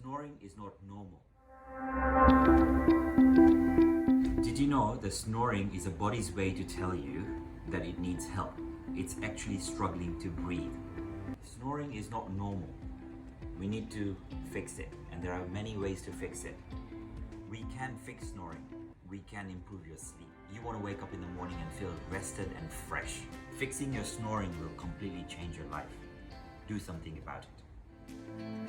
Snoring is not normal. Did you know that snoring is a body's way to tell you that it needs help? It's actually struggling to breathe. Snoring is not normal. We need to fix it, and there are many ways to fix it. We can fix snoring. We can improve your sleep. You want to wake up in the morning and feel rested and fresh. Fixing your snoring will completely change your life. Do something about it.